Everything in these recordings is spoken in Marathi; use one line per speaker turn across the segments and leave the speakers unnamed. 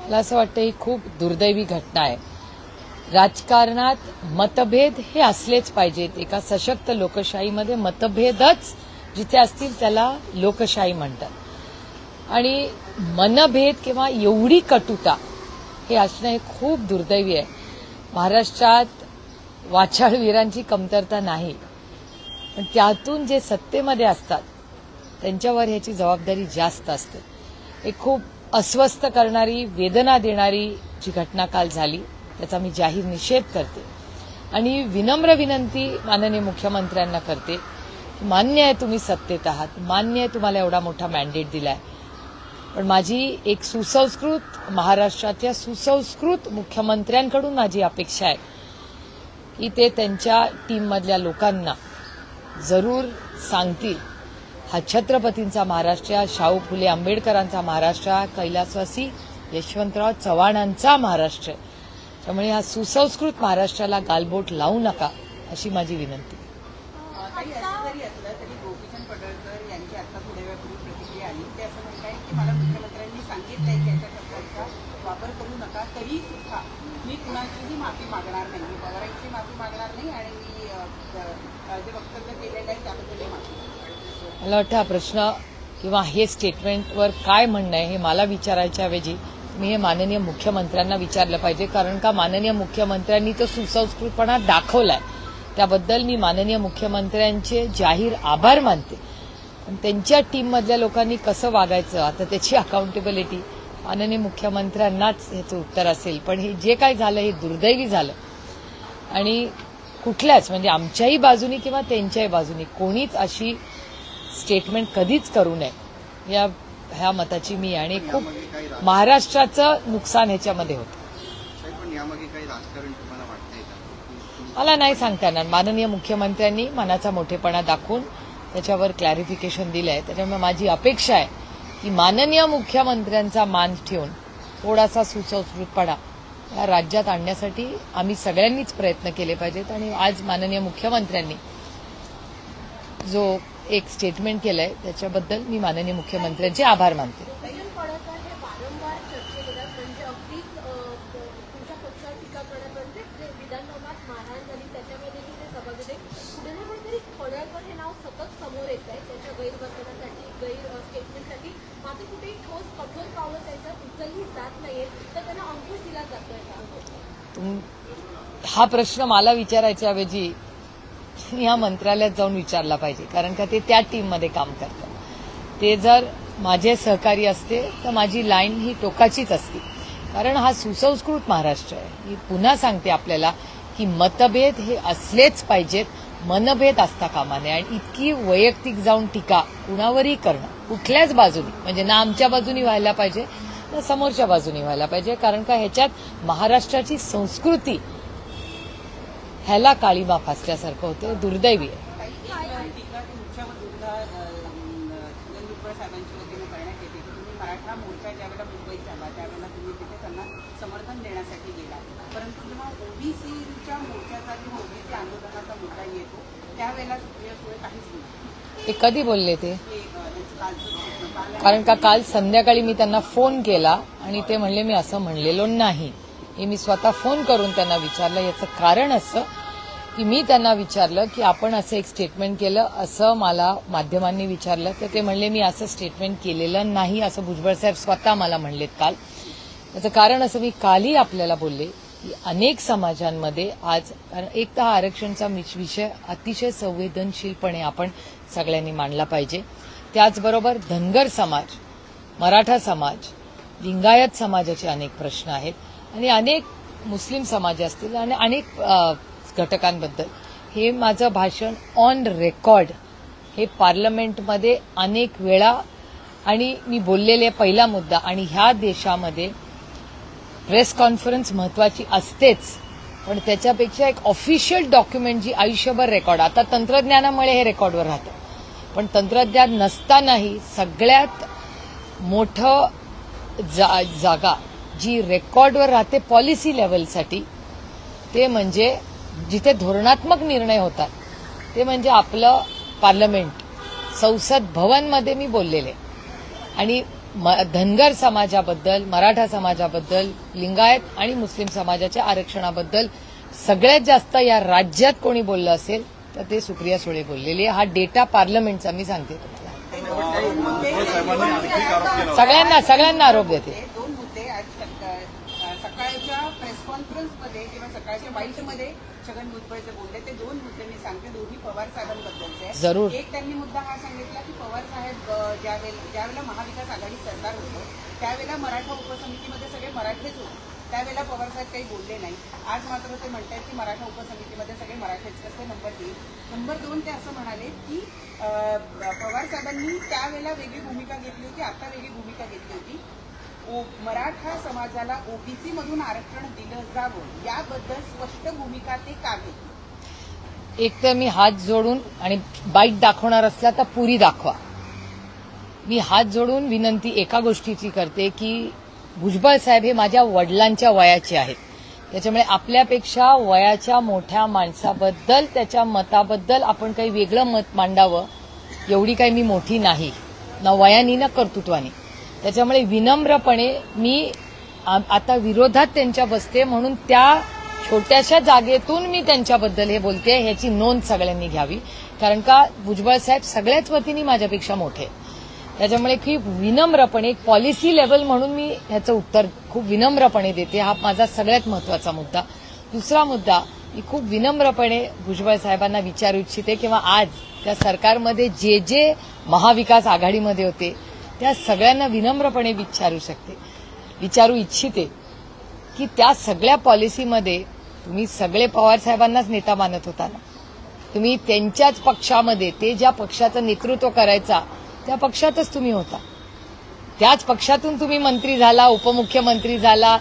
मला असं वाटतं ही खूप दुर्दैवी घटना आहे. राजकारणात मतभेद हे असलेच पाहिजेत. एका सशक्त लोकशाहीमध्ये मतभेदच जिथे असतील त्याला लोकशाही म्हणतात. आणि मनभेद किंवा एवढी कटुता हे असणं हे खूप दुर्दैवी आहे. महाराष्ट्रात वाचाळवीरांची कमतरता नाही, पण त्यातून जे सत्तेमध्ये असतात त्यांच्यावर ह्याची जबाबदारी जास्त असते. एक खूप अस्वस्थ करणारी, वेदना देणारी जी घटना काल झाली त्याचा मी जाहीर निषेध करते आणि विनम्र विनंती माननीय मुख्यमंत्र्यांना करते. मान्य आहे तुम्ही सत्तेत आहात, मान्य आहे तुम्हाला एवढा मोठा मॅन्डेट दिलाय, पण माझी एक सुसंस्कृत महाराष्ट्राच्या सुसंस्कृत मुख्यमंत्र्यांकडून माझी अपेक्षा आहे की ते त्यांच्या टीममधल्या लोकांना जरूर सांगतील हा छत्रपतींचा महाराष्ट्र, शाहू फुले आंबेडकरांचा महाराष्ट्र, कैलासवासी यशवंतराव चव्हाणांचा महाराष्ट्र. त्यामुळे हा सुसंस्कृत महाराष्ट्राला गालबोट लावू नका अशी माझी विनंती.
काही असं जरी असलं तरी गोपीचंद पडळकर यांची आता थोड्या वेळापूर्वी प्रतिक्रिया आली. ते असं म्हणताय की मला मुख्यमंत्र्यांनी सांगितलंय की याच्या शब्दांचा वापर करू नका, तरी सुद्धा मी कुणाचीही माफी मागणार नाही, मी पवारांची माफी मागणार नाही आणि मी जे वक्तव्य केलेलं आहे त्याबद्दल माफी.
मला वाटतं हा प्रश्न किंवा हे स्टेटमेंटवर काय म्हणणं आहे हे मला विचारायच्या ऐवजी मी हे माननीय मुख्यमंत्र्यांना विचारलं पाहिजे. कारण का माननीय मुख्यमंत्र्यांनी तो सुसंस्कृतपणा दाखवलाय, त्याबद्दल मी माननीय मुख्यमंत्र्यांचे जाहीर आभार मानते. पण त्यांच्या टीममधल्या लोकांनी कसं वागायचं आता त्याची अकाउंटेबिलिटी माननीय मुख्यमंत्र्यांनाच ह्याचं उत्तर असेल. पण हे जे काय झालं हे दुर्दैवी झालं आणि कुठल्याच म्हणजे आमच्याही बाजूनी किंवा त्यांच्याही बाजूनी कोणीच अशी स्टेटमेंट कधीच करू नये ह्या मताची मी आणि खूप महाराष्ट्राचं नुकसान ह्याच्यामध्ये होतं. मला नाही सांगता येणार. माननीय मुख्यमंत्र्यांनी मनाचा मोठेपणा दाखवून त्याच्यावर क्लॅरिफिकेशन दिलंय. त्याच्यामुळे माझी अपेक्षा आहे की माननीय मुख्यमंत्र्यांचा मान ठेवून थोडासा सुसंस्कृतपणा या राज्यात आणण्यासाठी आम्ही सगळ्यांनीच प्रयत्न केले पाहिजेत. आणि आज माननीय मुख्यमंत्र्यांनी जो एक स्टेटमेंट केलंय त्याच्याबद्दल मी माननीय मुख्यमंत्र्यांचे आभार मानते. हा प्रश्न मला विचारायच्या ऐवजी या मंत्रालयात जाऊन विचारला पाहिजे, कारण का ते त्या टीममध्ये काम करतात. ते जर माझे सहकारी असते तर माझी लाईन ही टोकाचीच असती. कारण हा सुसंस्कृत महाराष्ट्र आहे. मी पुन्हा सांगते आपल्याला की मतभेद हे असलेच पाहिजेत, मनभेद असता कामा नये. आणि इतकी वैयक्तिक जाऊन टीका कुणावरही करणं कुठल्याच बाजूनी म्हणजे ना आमच्या बाजूनी व्हायला पाहिजे ना समोरच्या बाजूनी व्हायला पाहिजे. कारण का ह्याच्यात महाराष्ट्राची संस्कृती ह्याला काळीमा फासल्यासारखं होतं. दुर्दैवी आहे.
मराठा मोर्चा ज्यावेळेला मुंबईत झाला त्यावेळेला तुम्ही तिथे त्यांना समर्थन देण्यासाठी गेला, परंतु जेव्हा ओबीसीच्या मोर्चाचा किंवा ओबीसी आंदोलनाचा मुद्दा येतो त्यावेळेला सुप्रिया सुळे काहीच नाही.
ते कधी बोलले ते? कारण का काल संध्याकाळी मी त्यांना फोन केला आणि ते म्हणले मी असं म्हणलेलो नाही. हे मी स्वतः फोन करून त्यांना विचारलं. याचं कारण असं की मी त्यांना विचारलं की आपण असं एक स्टेटमेंट केलं असं मला माध्यमांनी विचारलं, तर ते म्हणले मी असं स्टेटमेंट केलेलं नाही असं भुजबळ साहेब स्वतः मला म्हणलेत काल. त्याचं कारण असं मी कालही आपल्याला बोलले की अनेक समाजांमध्ये आज एक तर हा आरक्षणचा विषय अतिशय संवेदनशीलपणे आपण सगळ्यांनी मांडला पाहिजे. त्याचबरोबर धनगर समाज, मराठा समाज, लिंगायत समाजाचे अनेक प्रश्न आहेत आणि अनेक मुस्लिम समाज असतील आणि अनेक घटकांबद्दल हे माझं भाषण ऑन रेकॉर्ड हे पार्लमेंटमध्ये अनेक वेळा आणि मी बोललेले पहिला मुद्दा. आणि ह्या देशामध्ये प्रेस कॉन्फरन्स महत्वाची असतेच, पण त्याच्यापेक्षा एक ऑफिशियल डॉक्युमेंट जी आयुष्यभर रेकॉर्ड, आता तंत्रज्ञानामुळे हे रेकॉर्डवर राहतं, पण तंत्रज्ञान नसतानाही सगळ्यात मोठं जागा जी रेकॉर्डवर राहते पॉलिसी लेव्हलसाठी ते म्हणजे जिथे धोरणात्मक निर्णय होतात ते म्हणजे आपलं पार्लमेंट, संसद भवनमध्ये मी बोललेले. आणि धनगर समाजाबद्दल, मराठा समाजाबद्दल, लिंगायत आणि मुस्लिम समाजाच्या आरक्षणाबद्दल सगळ्यात जास्त या राज्यात कोणी बोललं असेल तर ते सुप्रिया सुळे बोललेली आहे. हा डेटा पार्लमेंटचा मी सांगते तुम्हाला. सगळ्यांना आरोप देते.
दोन मुद्दे आज सकाळच्या प्रेस कॉन्फरन्समध्ये किंवा सकाळच्या बाईटमध्ये छगन भुजबळचे बोलले, ते दोन मुद्दे मी सांगते, दोन्ही पवार साहेबांबद्दलचे.
जरूर.
एक त्यांनी मुद्दा हा सांगितला की पवार साहेब ज्यावेळेला महाविकास आघाडी सरकार होतं त्यावेळेला मराठा उपसमितीमध्ये सगळे मराठेच होते, त्यावेळेला पवार साहेब काही बोलले नाही. आज मात्र ते म्हणतात की मराठा उपसमितीमध्ये सगळे मराठेच कसे. नंबर 1. नंबर 2, ते असं म्हणाले की पवार साहेबांनी त्यावेळेला वेगळी भूमिका घेतली होती, आता वेगळी भूमिका घेतली होती. मराठा समाजाला ओबीसी मधून आरक्षण दिलं जावं याबद्दल स्पष्ट भूमिका ते का घेतली?
एक तर मी हात जोडून आणि बाईट दाखवणार असला तर पुरी दाखवा. मी हात जोडून विनंती एका गोष्टीची करते की भुजबळ साहेब हे माझ्या वडिलांच्या वयाचे आहेत, त्याच्यामुळे आपल्यापेक्षा वयाच्या मोठ्या माणसाबद्दल त्याच्या मताबद्दल आपण काही वेगळं मत मांडावं एवढी काही मी मोठी नाही, ना वयानी ना कर्तृत्वानी. त्याच्यामुळे विनम्रपणे मी आता विरोधात त्यांच्या बसते, म्हणून त्या छोट्याशा जागेतून मी त्यांच्याबद्दल हे बोलते, ह्याची नोंद सगळ्यांनी घ्यावी. कारण का भुजबळ साहेब सगळ्याच वतीने माझ्यापेक्षा मोठे, त्याच्यामुळे खूप विनम्रपणे पॉलिसी लेव्हल म्हणून मी ह्याचं उत्तर खूप विनम्रपणे देते. हा माझा सगळ्यात महत्वाचा मुद्दा. दुसरा मुद्दा, मी खूप विनम्रपणे भुजबळ साहेबांना विचारू इच्छिते किंवा आज त्या सरकारमध्ये जे जे महाविकास आघाडीमध्ये होते त्या सगळ्यांना विनम्रपणे विचारू इच्छिते की त्या सगळ्या पॉलिसीमध्ये तुम्ही सगळे पवार साहेबांनाच नेता मानत होता ना. तुम्ही त्यांच्याच पक्षामध्ये, ते ज्या पक्षाचं नेतृत्व करायचा त्या पक्षातच तुम्ही होता, त्याच पक्षातून तुम्ही मंत्री झाला, उपमुख्यमंत्री झाला.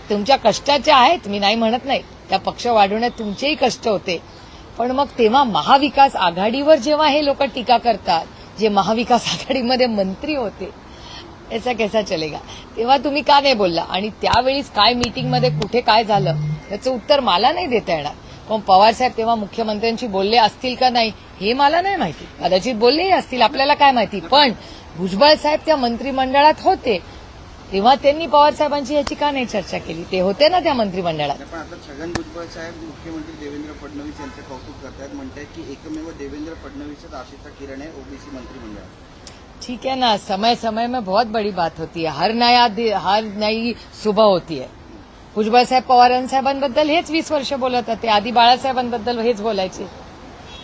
तुमच्या कष्टाच्या आहेत, मी नाही म्हणत नाही, त्या पक्ष वाढवण्यात तुमचेही कष्ट होते. पण मग तेव्हा महाविकास आघाडीवर जेव्हा हे लोक टीका करतात, जे महाविकास आघाडीमध्ये मंत्री होते, ऐसा कैसा चलेगा, तेव्हा तुम्ही का नाही बोलला? आणि त्यावेळीच काय मीटिंगमध्ये कुठे काय झालं याचं उत्तर मला नाही देता येणार. पण पवार साहेब तेव्हा मुख्यमंत्र्यांशी बोलले असतील का नाही हे मला नाही माहिती, कदाचित बोललेही असतील, आपल्याला काय माहिती. पण भुजबळ साहेब त्या मंत्रिमंडळात होते तेव्हा त्यांनी पवार साहेबांची याची का नाही चर्चा केली? ते होते ना त्या मंत्रिमंडळात.
पण आता छगन भुजबळ साहेब मुख्यमंत्री देवेंद्र फडणवीस यांचं कौतुक करतात, म्हणतात की एकमेव देवेंद्र फडणवीसच आशेचा किरण आहे ओबीसी मंत्रिमंडळात.
ठीक है ना, समय समय में बहुत बड़ी बात होती है, हर नई सुबह होती है. भुजबळ साहेब पवार साहेबांबद्दल हेच 20 वर्ष बोलत होते, आधी बाळासाहेबांबद्दल हेच बोलायचे,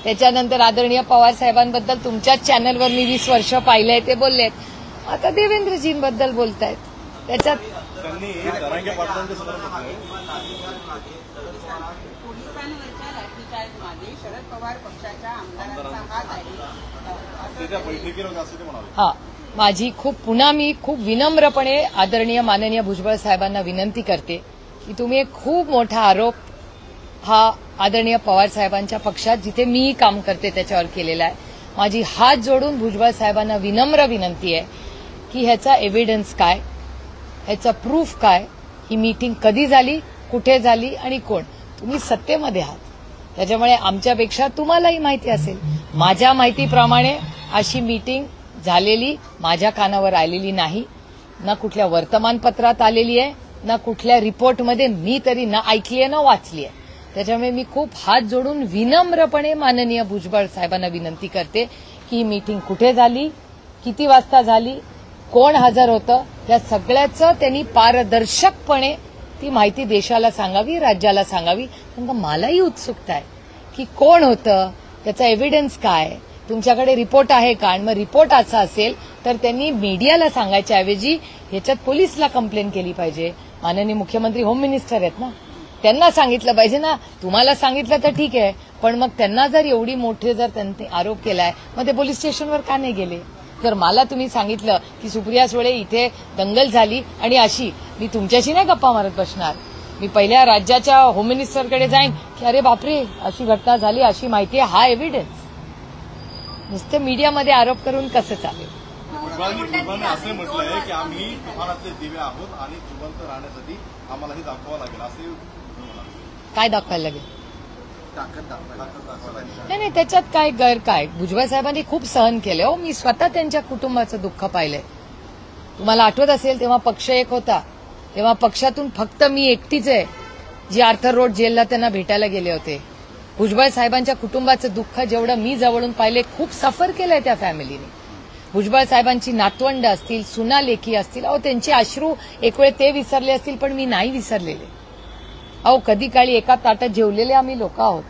त्याच्यानंतर आदरणीय पवार साहेबांबद्दल तुमच्याच चॅनलवर मी 20 वर्ष पाहिलंय ते बोललेत, आता देवेंद्रजींबद्दल बोलतायत. त्याच्यात
पोलिसांवरच्या लाठीचार्जमागे शरद पवार पक्षाच्या आमदारांचा हात आहे.
हा, मी खूप विनम्रपणे आदरणीय माननीय भुजबळ साहेबांना विनंती करते की तुम्ही एक खूप मोठा आरोप हा आदरणीय पवार साहेबांच्या पक्षात जिथे मीही काम करते त्याच्यावर केलेला आहे. माझी हात जोडून भुजबळ साहेबांना विनम्र विनंती आहे की ह्याचा एव्हिडन्स काय, ह्याचा प्रूफ काय, ही मीटिंग कधी झाली, कुठे झाली आणि कोण. तुम्ही सत्तेमध्ये आहात, त्याच्यामुळे आमच्यापेक्षा तुम्हालाही माहिती असेल. माझ्या माहितीप्रमाणे अशी मीटिंग झालेली माझ्या कानावर आलेली नाही, ना कुठल्या वर्तमानपत्रात आलेली आहे, ना कुठल्या रिपोर्टमध्ये मी तरी ना ऐकली आहे ना वाचली आहे. त्याच्यामुळे मी खूप हात जोडून विनम्रपणे माननीय भुजबळ साहेबांना विनंती करते की ही मीटिंग कुठे झाली, किती वाजता झाली, कोण हजर होतं, त्या सगळ्याचं त्यांनी पारदर्शकपणे ती माहिती देशाला सांगावी, राज्याला सांगावी. कारण मलाही उत्सुकता आहे की कोण होतं, त्याचा एव्हिडन्स काय, तुमच्याकडे रिपोर्ट आहे का. आणि मग रिपोर्ट असा असेल तर त्यांनी मीडियाला सांगायच्या ऐवजी ह्याच्यात पोलिसला कंप्लेंट केली पाहिजे. माननीय मुख्यमंत्री होम मिनिस्टर आहेत ना, त्यांना सांगितलं पाहिजे ना. तुम्हाला सांगितलं तर ठीक आहे, पण मग त्यांना जर एवढी मोठे जर त्यांनी आरोप केलाय मग ते पोलीस स्टेशनवर का नाही गेले? जर मला तुम्ही सांगितलं की सुप्रिया सुळे इथे दंगल झाली आणि अशी, मी तुमच्याशी नाही गप्पा मारत बसणार. मी पहिल्या राज्याच्या होम मिनिस्टरकडे जाईन की अरे बापरे अशी घटना झाली, अशी माहिती आहे, हा एव्हिडन्स. नुसतं मीडियामध्ये आरोप करून कसं चालेल?
भुजबळांनी असं म्हटलंय की आम्ही तुफानातले दिवे आहोत आणि जिवंत राहण्यासाठी आम्हाला हे दाखवावं लागेल. असे
काय दाखवायला लागेल?
ताकद दाखवायला.
नाही, त्याच्यात काय गैर काय? भुजबळ साहेबांनी खूप सहन केलं हो. मी स्वतः त्यांच्या कुटुंबाचं दुःख पाहिलंय. तुम्हाला आठवत असेल तेव्हा पक्ष एक होता, तेव्हा पक्षातून फक्त मी एकटीच आहे जी आर्थर रोड जेलला त्यांना भेटायला गेले होते. भुजबळ साहेबांच्या कुटुंबाचं दुःख जेवढं मी जवळून पाहिले, खूप सफर केलंय त्या फॅमिलीने. भुजबळ साहेबांची नातवंड असतील, सुना लेकी असतील, अहो त्यांचे अश्रू एक वेळ ते विसरले असतील, पण मी नाही विसरलेले. अहो कधी काळी एका ताटात जेवलेले आम्ही लोक आहोत.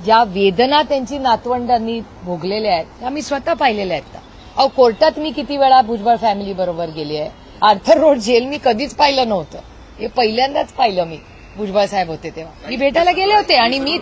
ज्या वेदना त्यांची नातवंडांनी भोगलेल्या आहेत त्या मी स्वतः पाहिलेल्या आहेत. अहो कोर्टात मी किती वेळा भुजबळ फॅमिली बरोबर गेली आहे. आर्थर रोड जेल मी कधीच पाहिलं नव्हतं, हे पहिल्यांदाच पाहिलं मी. भुजबळ साहेब होते तेव्हा मी भेटायला गेले होते, आणि मी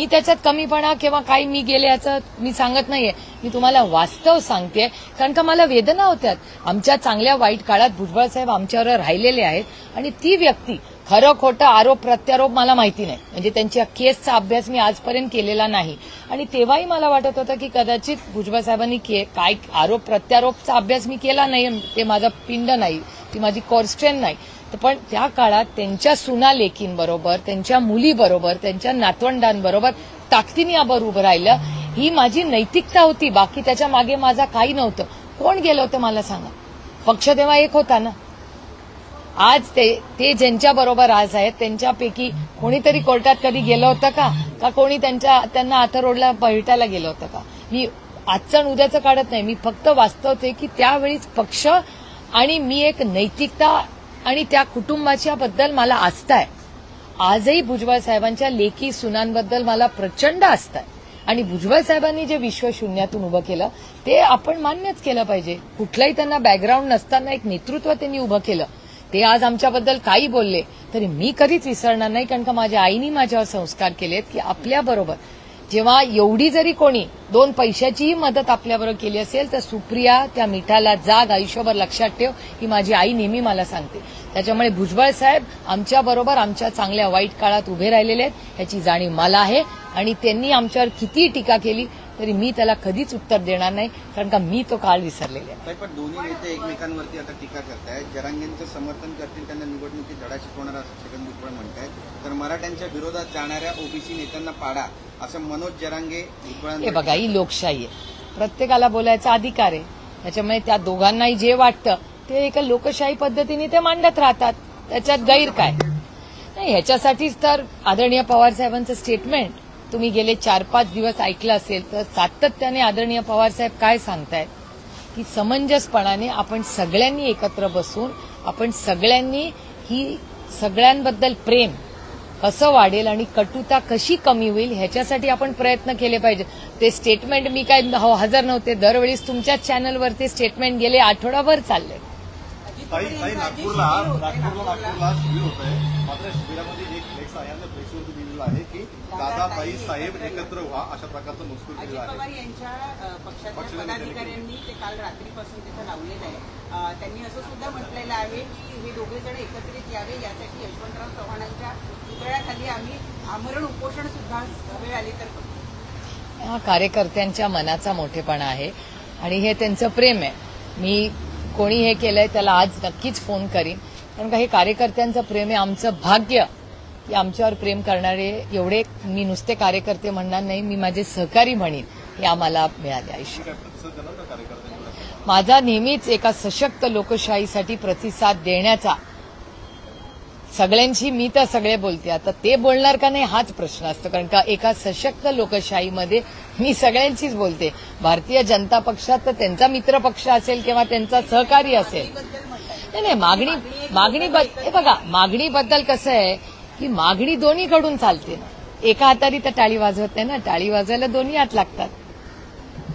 त्याच्यात कमीपणा किंवा काही मी गेले याचं मी सांगत नाहीये. मी तुम्हाला वास्तव सांगते, कारण का मला वेदना होत्यात. आमच्या चांगल्या वाईट काळात भुजबळ साहेब आमच्यावर राहिलेले आहेत, आणि ती व्यक्ती खरं खोटं आरोप प्रत्यारोप मला माहिती नाही, म्हणजे त्यांच्या केसचा अभ्यास मी आजपर्यंत केलेला नाही. आणि तेव्हाही मला वाटत होतं की कदाचित भुजबळ साहेबांनी काय आरोप प्रत्यारोपचा अभ्यास मी केला नाही, ते माझा पिंड नाही, ती माझी कॉर्स्ट्रेन नाही. पण त्या काळात त्यांच्या सुना लेकींबरोबर, त्यांच्या मुलीबरोबर, त्यांच्या नातवंडांबरोबर ताकदीने आबर उभं राहिलं, ही माझी नैतिकता होती. बाकी त्याच्या मागे माझा काही नव्हतं. कोण गेलं होतं मला सांगा? पक्ष तेव्हा एक होता ना. आज ते ज्यांच्याबरोबर आज आहेत त्यांच्यापैकी कोणीतरी कोर्टात कधी गेलं होतं का कोणी त्यांना आर्थर रोडला भेटायला गेलं होतं का? मी आजचं आणि उद्याचं काढत नाही, मी फक्त वास्तवते की त्यावेळीच पक्ष आणि मी एक नैतिकता आणि त्या कुटुंबाच्या बद्दल मला आस्था आहे. आजही भुजबळ साहेबांच्या लेकी सुनांबद्दल मला प्रचंड आस्था आहे. आणि भुजबळ साहेबांनी जे विश्व शून्यातून उभं केलं ते आपण मान्यच केलं पाहिजे. कुठलाही त्यांना बॅकग्राऊंड नसताना एक नेतृत्व त्यांनी उभं केलं. ते आज आमच्याबद्दल काही बोलले तरी मी कधीच विसरणार नाही, कारण का माझ्या आईनी माझ्यावर संस्कार केलेत की आपल्याबरोबर जेव्हा एवढी जरी कोणी 2 पैशाचीही मदत आपल्याबरोबर केली असेल तर सुप्रिया त्या मिठाला जाग, आयुष्यभर लक्षात ठेव, ही माझी आई नेहमी मला सांगते. त्याच्यामुळे भुजबळ साहेब आमच्याबरोबर आमच्या चांगल्या वाईट काळात उभे राहिलेले आहेत, ह्याची जाणीव मला आहे. आणि त्यांनी आमच्यावर कितीही टीका केली तरी मी त्याला कधीच उत्तर देणार नाही, कारण का मी तो काळ विसरलेला आहे.
पण दोन्ही नेते एकमेकांवरती आता टीका करतायत. जरांगेंचं समर्थन करतील, त्यांना निवडणुकीत धडा शिकवणार असं छगन भुजबळ म्हणतायत. तर मराठ्यांच्या विरोधात जाणाऱ्या ओबीसी नेत्यांना पाडा असं मनोज जरांगे भुजबळांना.
हे बघा, ही लोकशाही आहे, प्रत्येकाला बोलायचा अधिकार आहे. त्याच्यामुळे त्या दोघांनाही जे वाटतं ते एका लोकशाही पद्धतीने ते मांडत राहतात, त्याच्यात गैर काय नाही. ह्याच्यासाठीच तर आदरणीय पवार साहेबांचं स्टेटमेंट तुम्ही गेले 4-5 दिवस ऐकलं असेल तर सातत्याने आदरणीय पवार साहेब काय सांगतायत की समंजसपणाने आपण सगळ्यांनी एकत्र बसून आपण सगळ्यांनी ही सगळ्यांबद्दल प्रेम कसं वाढेल आणि कटुता कशी कमी होईल ह्याच्यासाठी आपण प्रयत्न केले पाहिजे. ते स्टेटमेंट मी काय हजर नव्हते, दरवेळीच तुमच्याच चॅनलवरती स्टेटमेंट गेले आठवडाभर चालले.
नागपूरला शिबिर होत आहे, मात्र शिबिरामध्ये एक फ्लेक्स आहे आणि फ्लेक्सवरती दिलेलं आहे की दादाभाई साहेब एकत्र व्हा, अशा प्रकारचं मजकूर दिलेला आहे.
अजित पवार यांच्या पक्षाच्या पदाधिकाऱ्यांनी ते काल रात्रीपासून तिथं लावलेलं आहे. त्यांनी असं सुद्धा म्हटलेलं आहे की हे दोघे जण एकत्रित यावे यासाठी यशवंतराव चव्हाणांच्या पुतळ्याखाली आम्ही आमरण उपोषण सुद्धा वेळ आली तर करू.
हा कार्यकर्त्यांच्या मनाचा मोठेपणा आहे आणि हे त्यांचं प्रेम आहे. मी कोणी हे केलंय त्याला आज नक्कीच फोन करीन, कारण का हे कार्यकर्त्यांचं प्रेम आहे. आमचं भाग्य की आमच्यावर प्रेम करणारे एवढे, मी नुसते कार्यकर्ते म्हणणार नाही, मी माझे सहकारी म्हणीन, हे आम्हाला मिळाले आयुष्य. माझा नेहमीच एका सशक्त लोकशाहीसाठी प्रतिसाद देण्याचा, सगळ्यांशी मी तर सगळे बोलते, आता ते बोलणार का नाही हाच प्रश्न असतो, कारण का एका सशक्त लोकशाहीमध्ये मी सगळ्यांशीच बोलते. भारतीय जनता पक्षात तर त्यांचा मित्र पक्ष असेल किंवा त्यांचा सहकारी असेल, नाही मागणीबद्दल कसं आहे की मागणी दोन्हीकडून चालते ना. एका हाताने तर टाळी वाजवत नाही ना, टाळी वाजवायला दोन्ही हात लागतात.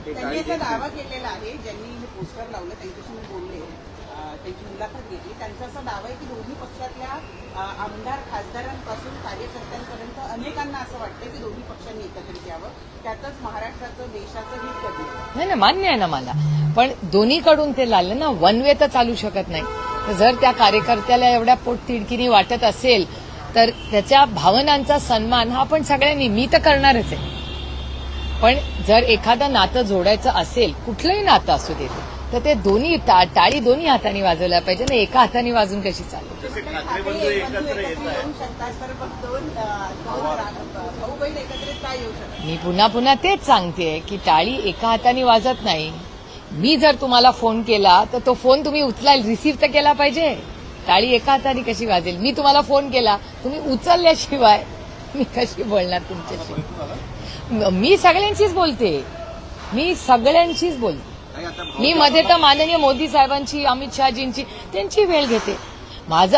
त्यांनी असा दावा केलेला आहे, ज्यांनी हे पोस्टर लावलं त्यांच्याशी मी बोलले, त्यांची मुलाखत घेतली, त्यांचा असा दावा आहे की दोन्ही पक्षातल्या आमदार खासदारांपासून कार्यकर्त्यांपर्यंत अनेकांना असं वाटतं की दोन्ही पक्षांनी एकत्रित यावं, त्यातच महाराष्ट्राचं देशाचं हित घडलं.
नाही मान्य आहे ना मला, पण दोन्हीकडून ते लागलं ना, वन वे तर चालू शकत नाही. तर जर त्या कार्यकर्त्याला एवढ्या पोटतिडकीने वाटत असेल तर त्याच्या भावनांचा सन्मान हा आपण सगळ्यांनी, मी तर करणारच आहे. पण जर एखादं नातं जोडायचं असेल, कुठलंही नातं असू दे, तर ते दोन्ही टाळी दोन्ही हाताने वाजवल्या पाहिजे ना, एका हाताने वाजून कशी चालेल. मी पुन्हा तेच सांगते की टाळी एका हाताने वाजत नाही, मी जर तुम्हाला फोन केला तर तो फोन तुम्ही उचलाल, रिसीव्ह तर केला पाहिजे. टाळी एका हाताने कशी वाजेल? मी तुम्हाला फोन केला, तुम्ही उचलल्याशिवाय मी कशी बोलणार तुमच्याशी? मी सगळ्यांशीच बोलते, मी मध्ये तर माननीय मोदी साहेबांची, अमित शहाजींची, त्यांची वेळ घेते.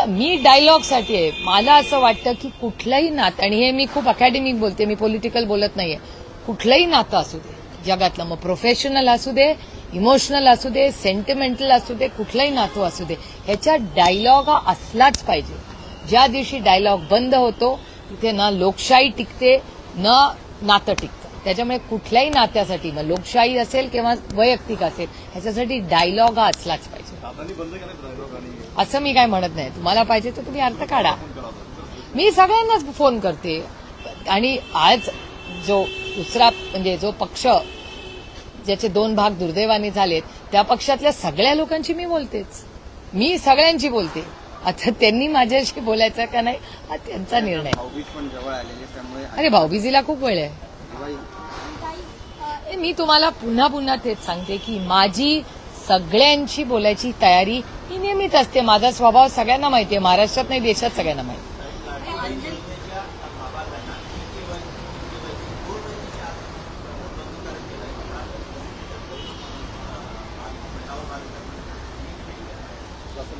मी डायलॉगसाठी आहे. मला असं वाटतं की कुठलंही नातं, आणि हे मी खूप अकॅडमिक बोलते, मी पॉलिटिकल बोलत नाहीये, कुठलंही नातं असू दे जगातलं, मग प्रोफेशनल असू दे, इमोशनल असू दे, सेंटिमेंटल असू दे, कुठलंही नातं असू दे, ह्याच्यात डायलॉग हा असलाच पाहिजे. ज्या दिवशी डायलॉग बंद होतो तिथे ना लोकशाही टिकते ना नातं टिकतं. त्याच्यामुळे कुठल्याही नात्यासाठी, मग लोकशाही असेल किंवा वैयक्तिक असेल, ह्याच्यासाठी डायलॉग हा असलाच पाहिजे. असं मी काय म्हणत नाही. तुम्हाला पाहिजे तर तुम्ही अर्थ काढा. मी सगळ्यांनाच फोन करते. आणि आज जो दुसरा म्हणजे जो पक्ष ज्याचे 2 भाग दुर्दैवाने झालेत, त्या पक्षातल्या सगळ्या लोकांची मी बोलतेच. मी सगळ्यांची बोलते. आता त्यांनी माझ्याशी बोलायचं का नाही हा त्यांचा निर्णय. अरे भाऊबीजीला खूप वेळ आहे. मी तुम्हाला पुन्हा पुन्हा तेच सांगते की माझी सगळ्यांशी बोलायची तयारी ही नेहमीच असते. माझा स्वभाव सगळ्यांना माहिती आहे, महाराष्ट्रात नाही देशात सगळ्यांना माहिती.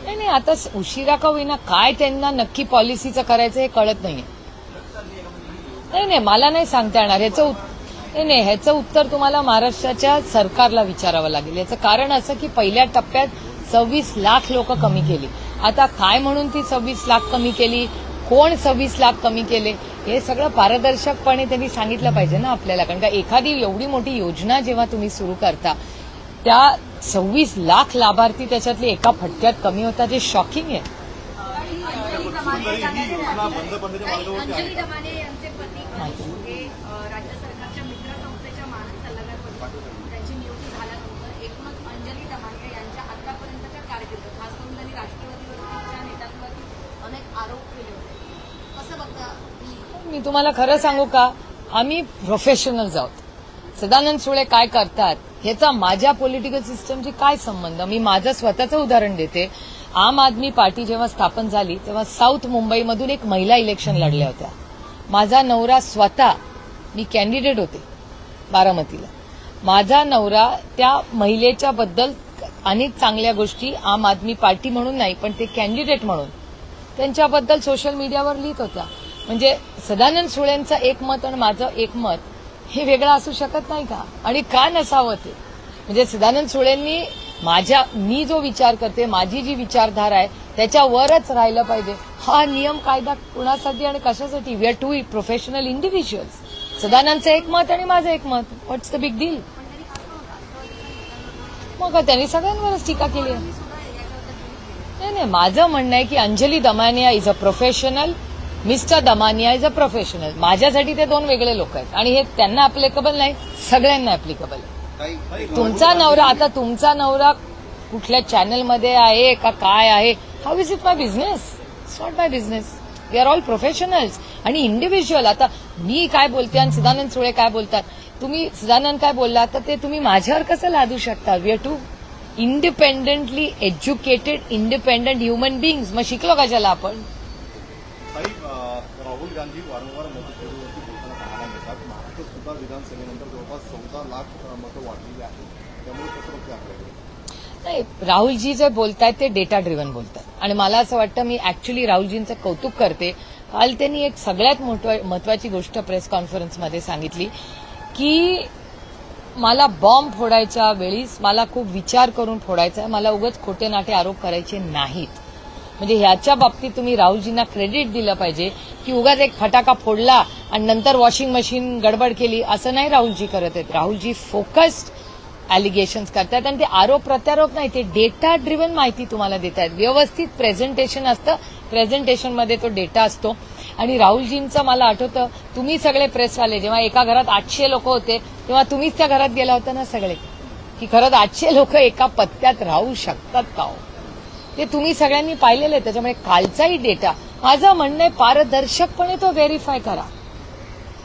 नाही, आता उशिरा का होईना काय त्यांना नक्की पॉलिसीचं करायचं हे कळत नाहीये. नाही, मला नाही सांगता येणार. ह्याचं उत्तर तुम्हाला महाराष्ट्राच्या सरकारला विचारावं लागेल. याचं कारण असं की पहिल्या टप्प्यात 26 लाख लोक कमी केली. आता काय म्हणून ती 26 लाख कमी केली, कोण 26 लाख कमी केले, हे सगळं पारदर्शकपणे त्यांनी सांगितलं पाहिजे ना आपल्याला. कारण का एखादी एवढी मोठी योजना जेव्हा तुम्ही सुरू करता, त्या 26 लाख लाभार्थी त्याच्यातले एका फटक्यात कमी होतात, हे शॉकिंग आहे. मी तुम्हाला खरं सांगू का, आम्ही प्रोफेशनल्स आहोत. सदानंद सुळे काय करतात ह्याचा माझ्या पॉलिटिकल सिस्टमशी काय संबंध? मी माझं स्वतःचं उदाहरण देते. आम आदमी पार्टी जेव्हा स्थापन झाली तेव्हा साऊथ मुंबईमधून एक महिला इलेक्शन लढल्या होत्या. माझा नवरा स्वतः, मी कॅन्डिडेट होते बारामतीला, माझा नवरा त्या महिलेच्या बद्दल अनेक चांगल्या गोष्टी आम आदमी पार्टी म्हणून नाही पण ते कॅन्डिडेट म्हणून त्यांच्याबद्दल सोशल मीडियावर लिहित होत्या. म्हणजे सदानंद सुळेंचं एक मत आणि माझं एक मत हे वेगळं असू शकत नाही का? आणि का नसावं ते? म्हणजे सदानंद सुळेंनी मी जो विचार करते, माझी जी विचारधारा आहे त्याच्यावरच राहिलं पाहिजे. हा नियम कायदा कुणासाठी आणि कशासाठी? We are 2 professional individuals. सदानंदचं एक मत आणि माझं एक मत, व्हॉट्स द बिग डील? मग त्यांनी सगळ्यांवरच टीका केली आहे. नाही, माझं म्हणणं आहे की Anjali Damania is a professional, mister Damania is a professional. माझ्यासाठी ते 2 वेगळे लोक आहेत आणि हे त्यांना अप्लिकेबल नाही, सगळ्यांना अप्लिकेबल आहे. तुमचा नवरा कुठल्या चॅनलमध्ये आहे का काय आहे, how is it my business? It's not my business. We are all professionals आणि इंडिव्हिज्युअल. आता मी काय बोलते आणि सदानंद सुळे काय बोलतात, तुम्ही सदानंद काय बोलला तर ते तुम्ही माझ्यावर कसं लादू शकता? We are 2 independently educated independent human beings. मग शिकलो कशाला आपण?
राहुल गांधी वारंवार मतपेढीवरती बोलताना पाहायला मिळतात. महाराष्ट्र सुद्धा विधानसभेनंतर जवळपास 14 लाख मतं वाढलेली आहेत. त्यामुळे कसं बघते आपल्याकडे?
नाही, राहुलजी जे बोलतायत ते डेटा ड्रिव्हन बोलतात आणि मला असं वाटतं, मी ऍक्च्युली राहुलजींचं कौतुक करते. काल त्यांनी एक सगळ्यात महत्वाची गोष्ट प्रेस कॉन्फरन्समध्ये सांगितली की मला बॉम्ब फोडायच्या वेळीच मला खूप विचार करून फोडायचा आहे, मला उगाच खोटे नाटे आरोप करायचे नाहीत. म्हणजे ह्याच्या बाबतीत तुम्ही राहुलजींना क्रेडिट दिलं पाहिजे की उगाच एक फटाका फोडला आणि नंतर वॉशिंग मशीन गडबड केली असं नाही राहुलजी करत आहेत. राहुलजी फोकस्ड अलिगेशन्स करतात आणि ते आरोप प्रत्यारोप नाही, ते डेटा ड्रिव्हन माहिती तुम्हाला देत आहेत. व्यवस्थित प्रेझेंटेशन असतं, प्रेझेंटेशनमध्ये तो डेटा असतो. आणि राहुलजींचं मला आठवतं, तुम्ही सगळे प्रेसवाले जेव्हा एका घरात 800 लोक होते तेव्हा तुम्हीच त्या घरात गेला होता ना सगळे, की खरंच 800 लोक एका पत्त्यात राहू शकतात का हो? ते तुम्ही सगळ्यांनी पाहिलेलं आहे. त्याच्यामुळे कालचाही डेटा, माझं म्हणणं आहे पारदर्शकपणे तो व्हेरीफाय करा.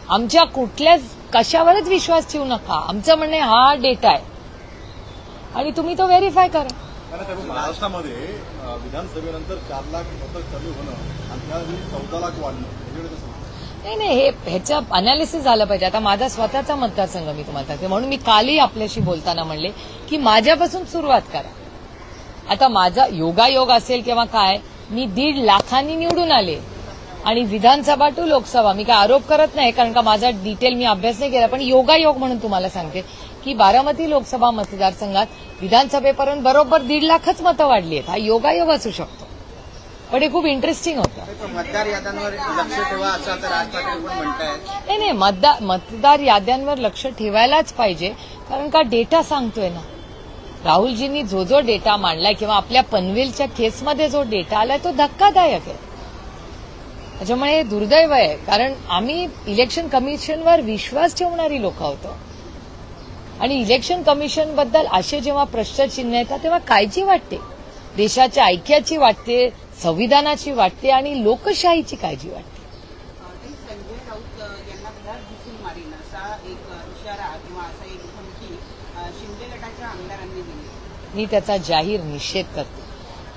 आमच्या कुठल्याच कशावरच विश्वास ठेवू नका. आमचं म्हणणं आहे हा डेटा आहे, आणि तुम्ही तो व्हेरीफाय करा.
कारण त्यामुळे महाराष्ट्रामध्ये विधानसभेनंतर 4 लाख मतं कमी होणं आणि त्यावेळी 14 लाख वाढणं याच्याकडे कसं?
नाही हे ह्याचं अनालिसिस झालं पाहिजे. आता माझा स्वतःचा मतदारसंघ मी तुम्हाला सांगते, म्हणून मी कालही आपल्याशी बोलताना म्हणले की माझ्यापासून सुरुवात करा. आता माझा योगायोग असेल किंवा काय, मी 1.5 लाखांनी निवडून आले आणि विधानसभा टू लोकसभा. मी काय आरोप करत नाही, कारण का माझा डिटेल मी अभ्यास नाही केला, पण योगायोग म्हणून तुम्हाला सांगते की बारामती लोकसभा मतदारसंघात विधानसभेपर्यंत बरोबर 1.5 लाखच मतं वाढली आहेत. हा योगायोग असू शकतो, पण हे खूप इंटरेस्टिंग होतं.
मतदार याद्यांवर लक्ष ठेवा असं आता राज ठाकरे पण म्हणतायत.
नाही मतदार याद्यांवर लक्ष ठेवायलाच पाहिजे, कारण का डेटा सांगतोय ना. राहुलजींनी जो डेटा मांडलाय किंवा आपल्या पनवेलच्या केसमध्ये जो डेटा आलाय तो धक्कादायक आहे. त्याच्यामुळे हे दुर्दैव आहे, कारण आम्ही इलेक्शन कमिशनवर विश्वास ठेवणारी लोक होतो आणि इलेक्शन कमिशनबद्दल असे जेव्हा प्रश्नचिन्ह येतात तेव्हा काळजी वाटते. देशाच्या ऐक्याची वाटते, संविधानाची वाटते आणि लोकशाहीची काळजी वाटते.
संजय राऊत यांना घरात घुसून मारीन असा एक इशारा किंवा असा एक धमकी शिंदे गटाच्या आमदारांनी दिली.
मी त्याचा जाहीर निषेध करते.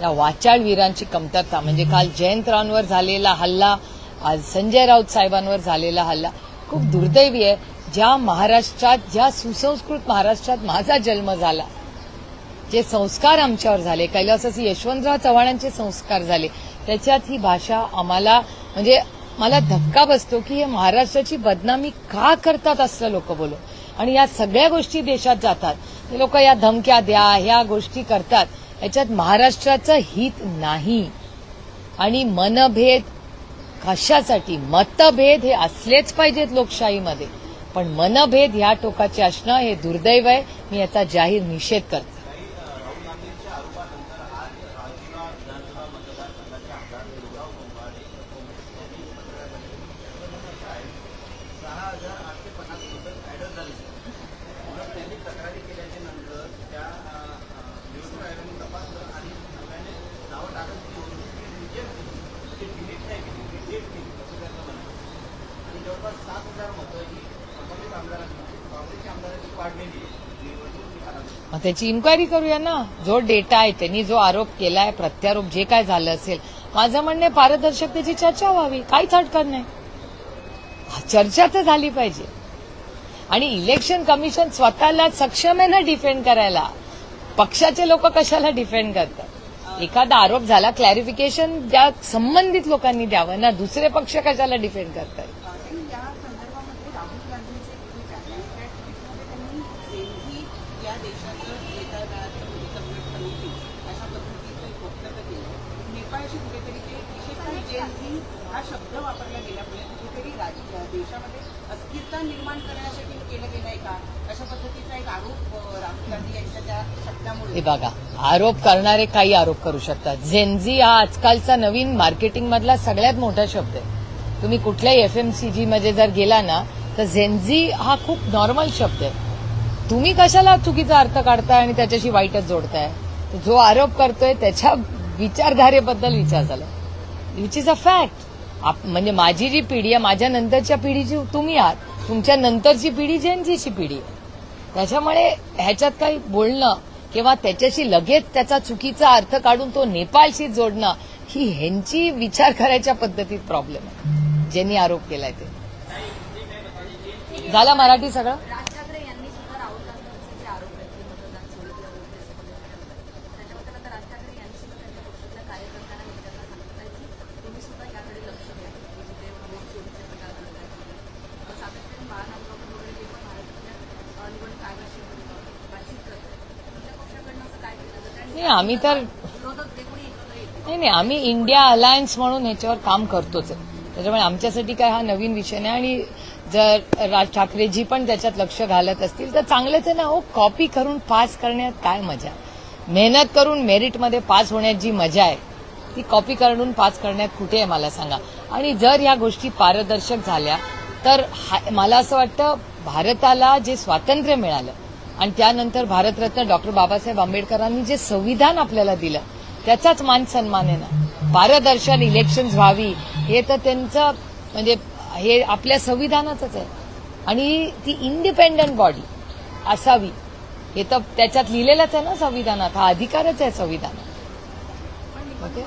या वाचाळ वीरांची कमतरता म्हणजे काल जयंतरावांवर झालेला हल्ला, आज संजय राऊत साहेबांवर झालेला हल्ला खूप दुर्दैवी आहे. ज्या महाराष्ट्रात, ज्या सुसंस्कृत महाराष्ट्रात माझा जन्म झाला, जे संस्कार आमच्यावर झाले, कैलासवासी यशवंतराव चव्हाणांचे संस्कार झाले, त्याच्यात ही भाषा आम्हाला म्हणजे मला धक्का बसतो की हे महाराष्ट्राची बदनामी का करतात असं लोक बोलू. आणि या सगळ्या गोष्टी देशात जातात, ते लोक या धमक्या द्या, ह्या गोष्टी करतात, याच्यात महाराष्ट्राचं हित नाही. आणि मनभेद कशासाठी? मतभेद हे असलेच पाहिजेत लोकशाहीमध्ये, पण मनभेद ह्या टोकाचे असणं हे दुर्दैव आहे. मी याचा जाहीर निषेध करते. मग त्याची इन्क्वायरी करूया ना. जो डेटा आहे, त्यांनी जो आरोप केलाय, प्रत्यारोप जे काय झालं असेल, माझं म्हणणं पारदर्शकतेची चर्चा व्हावी, काहीच हटकत नाही. चर्चा तर झाली पाहिजे. आणि इलेक्शन कमिशन स्वतःला सक्षम आहे ना डिफेंड करायला. पक्षाचे लोक कशाला डिफेंड करतात? एखादा आरोप झाला, क्लॅरिफिकेशन ज्या संबंधित लोकांनी द्यावं ना, दुसरे पक्ष कशाला डिफेंड करतात?
या संदर्भामध्ये राहुल गांधींचे ट्विट आहे. त्या ट्विटमध्ये त्यांनी जेनझी या देशाचं नेताचं संघटन होती अशा पद्धतीचं एक वक्तव्य केलं. नेपाळशी कुठेतरी ते विशेषतः जेनझी हा शब्द वापरला गेल्यामुळे कुठेतरी देशामध्ये अस्थिरता निर्माण करण्यासाठी केलं गेलंय का, अशा पद्धतीचा एक आरोप राहुल गांधी यांच्या त्या शब्दामुळे.
हे बघा, आरोप करणारे काही आरोप करू शकतात. जेनझी हा आजकालचा नवीन मार्केटिंगमधला सगळ्यात मोठा शब्द आहे. तुम्ही कुठल्याही एफएमसीजी मध्ये जर गेला ना, तर जेनझी हा खूप नॉर्मल शब्द आहे. तुम्ही कशाला चुकीचा अर्थ काढताय आणि त्याच्याशी वाईटच जोडताय? जो आरोप करतोय त्याच्या विचारधारेबद्दल विचार झाला, विच इज अ फॅक्ट. म्हणजे माझी जी पिढी आहे, माझ्या नंतरच्या पिढीची तुम्ही आहात, तुमच्या नंतरची पिढी जेनझीची पिढी आहे. त्याच्यामुळे ह्याच्यात काही बोलणं किंवा त्याच्याशी लगेच त्याचा चुकीचा अर्थ काढून तो नेपाळशी जोडणं, ही ह्यांची विचार करायच्या पद्धतीत प्रॉब्लेम आहे. ज्यांनी आरोप केलाय ते. झाला मराठी सगळं.
राज ठाकरे यांनी सुद्धा राहुल गांधींचे जे आरोप आहेत की मतदान सोडलं त्याच्याबद्दल आता राज ठाकरे यांनी सुद्धा त्यांच्या पक्षातल्या कार्यकर्त्यांना नेत्यांना सांगत आहेत की तुम्ही सुद्धा याकडे लक्ष द्या की जिथे वोट चोरीचे प्रकार घडत आहेत. सातत्याने बाळासाहेब वगैरे जे पण महाराष्ट्रातल्या निवडणूक आयोगाशी बातचीत करत आहेत, तुमच्या पक्षाकडनं असं काय केलं जातं?
नाही, आम्ही तर
विरोधक जे कोणी एकत्र येते
नाही, आम्ही इंडिया अलायन्स म्हणून ह्याच्यावर काम करतोच आहे. त्याच्यामुळे आमच्यासाठी काय हा नवीन विषय नाही. आणि जर राज ठाकरेजी पण त्याच्यात लक्ष घालत असतील तर चांगलंच आहे ना. हो, कॉपी करून पास करण्यात काय मजा? मेहनत करून मेरिटमध्ये पास होण्यात जी मजा आहे ती कॉपी करून पास करण्यात कुठे आहे मला सांगा. आणि जर या गोष्टी पारदर्शक झाल्या तर मला असं वाटतं भारताला जे स्वातंत्र्य मिळालं आणि त्यानंतर भारतरत्न डॉक्टर बाबासाहेब आंबेडकरांनी जे संविधान आपल्याला दिलं त्याचाच मान सन्मान आहे ना. पारदर्शक इलेक्शन्स व्हावी हे तर त्यांचं म्हणजे हे आपल्या संविधानाचंच आहे. आणि ती इंडिपेंडंट बॉडी असावी हे तर त्याच्यात लिहिलेलंच आहे ना संविधानात, हा अधिकारच आहे संविधानात. ओके,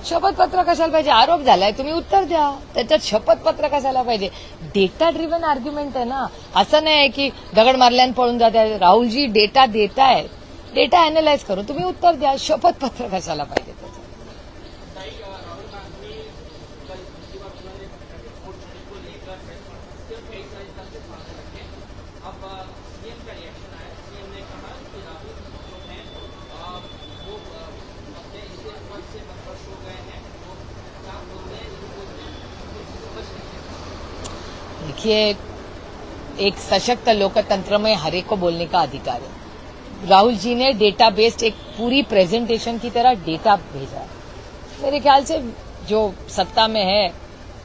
शपथपत्र कशाला पाहिजे? आरोप झालाय, तुम्ही उत्तर द्या. त्याच्यात शपथपत्र कशाला पाहिजे? डेटा ड्रिव्हन आर्ग्युमेंट आहे ना. असं नाही की दगड मारल्यानं पळून जात आहे. राहुलजी डेटा देतायत, डेटा अॅनालाइज करून तुम्ही उत्तर द्या. शपथपत्र कशाला पाहिजे त्याच्यात? देखिए, एक सशक्त लोकतंत्र में हर एक को बोलने का अधिकार है. राहुल जी ने डेटा बेस्ड एक पूरी प्रेजेंटेशन की तरह डेटा भेजा है. मेरे ख्याल से जो सत्ता में है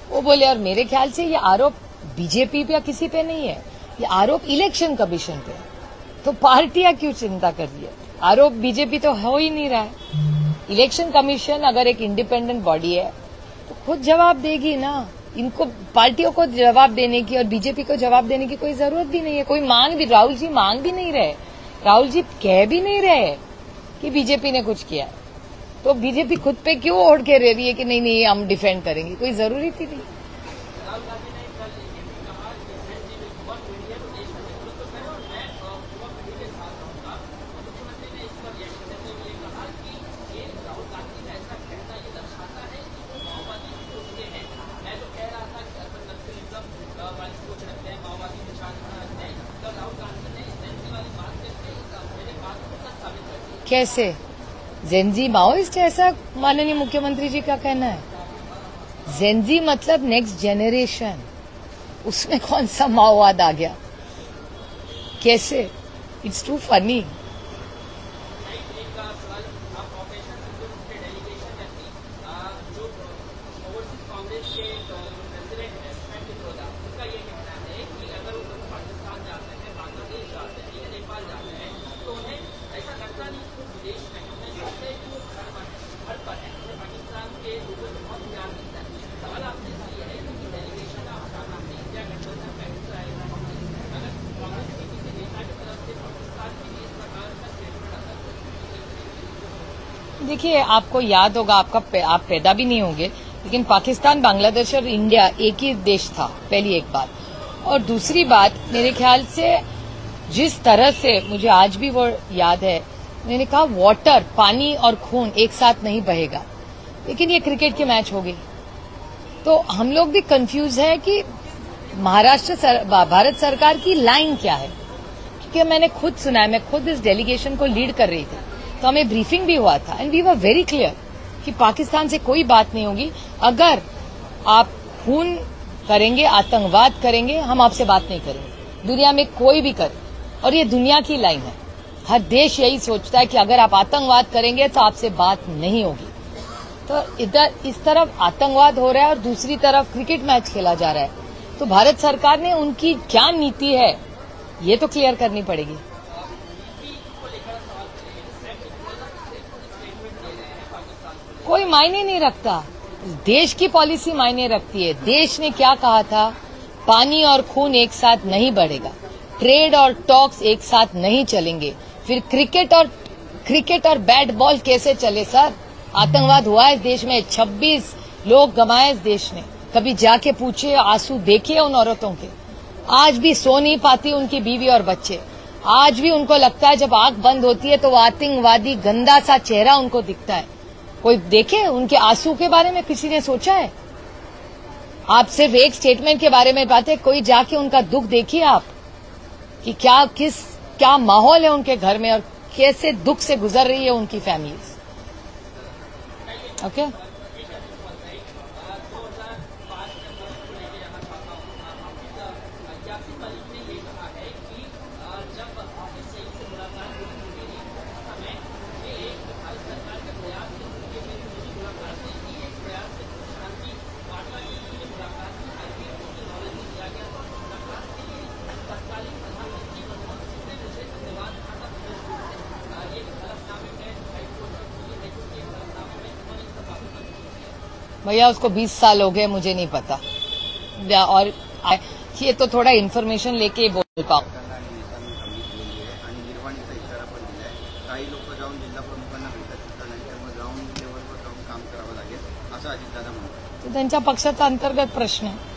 वो बोले, और मेरे ख्याल से ये आरोप बीजेपी पे या किसी पे नहीं है, ये आरोप इलेक्शन कमीशन पे है. तो पार्टियां क्यों चिंता कर रही है? आरोप बीजेपी तो हो ही नहीं रहा है. इलेक्शन कमीशन अगर एक इंडिपेंडेंट बॉडी है तो खुद जवाब देगी ना. इनको पार्टियों को जवाब देने की और बीजेपी को जवाब देने की कोई जरूरत भी नहीं है. कोई मांग भी, राहुल जी मांग भी नहीं रहे, राहुल जी कह भी नहीं रहे कि बीजेपी ने कुछ किया. तो बीजेपी खुद पे क्यों ओढ़ के रह रही है कि नहीं नहीं हम डिफेंड करेंगे? कोई जरूरी थी नहीं. कैसे जेनजी माओइस्ट है, ऐसा माननीय मुख्यमंत्री जी का कहना है? जेनजी मतलब नेक्स्ट जनरेशन, उसमें कौन सा माओवाद आ गया? कैसे? It's to funny. देखिए, आपको याद होगा, आप पैदा भी नहीं होंगे, लेकिन पाकिस्तान, बांग्लादेश और इंडिया एक ही देश था, पहली एक बात. और दूसरी बात, मेरे ख्याल से जिस तरह से, मुझे आज भी वो याद है, मैंने कहा वाटर, पानी और खून एक साथ नहीं बहेगा. लेकिन ये क्रिकेट के मैच हो गई. तो हम लोग भी कंफ्यूज है कि भारत सरकार की लाइन क्या है. क्योंकि मैंने खुद सुना है, मैं खुद इस डेलीगेशन को लीड कर रही थी, तो हमें ब्रीफिंग भी हुआ था and we were very clear कि पाकिस्तान से कोई बात नहीं होगी. अगर आप खून करेंगे, आतंकवाद करेंगे, हम आपसे बात नहीं करेंगे. दुनिया में कोई भी करे, और ये दुनिया की लाइन है. हर देश यही सोचता है कि अगर आप आतंकवाद करेंगे तो आपसे बात नहीं होगी. तो इधर इस तरफ आतंकवाद हो रहा है और दूसरी तरफ क्रिकेट मैच खेला जा रहा है. तो भारत सरकार ने उनकी क्या नीति है ये तो क्लियर करनी पड़ेगी. कोई मायने नहीं रखता. देश की पॉलिसी मायने रखती है. देश ने क्या कहा था? पानी और खून एक साथ नहीं बढ़ेगा, ट्रेड और टॉक्स एक साथ नहीं चलेंगे. फिर क्रिकेट और बैट बॉल कैसे चले सर? आतंकवाद हुआ है इस देश में, 26 लोग गंवाए इस देश ने. कभी जाके पूछे, आंसू देखिए उन औरतों के. आज भी सो नहीं पाती उनकी बीवी और बच्चे. आज भी उनको लगता है जब आंख बंद होती है तो आतंकवादी गंदा सा चेहरा उनको दिखता है. कोई देखे उनके आंसू के बारे में? किसी ने सोचा है? आप सिर्फ एक स्टेटमेंट के बारे में बात है, कोई जाके उनका दुख देखिए आप कि क्या माहौल है उनके घर में और कैसे दुख से गुजर रही है उनकी फैमिलीज. ओके, भैया उसको 20 साल हो गए, मुझे नहीं पता. और कि ये तो थोड़ा इन्फॉर्मेशन लेके बोल पाओ.
सरकारला आणि नेत्यांनी सांगितलेली आहे आणि निर्वाणीचा इशारा पण दिलाय. काही लोक जाऊन जिल्हा प्रमुखांना भेटत सुद्धा नाही, त्यामुळे ग्राउंड लेवलवर जाऊन काम करावं लागेल असं अजितदादा म्हणतात.
तो त्यांच्या पक्षाचा अंतर्गत प्रश्न आहे.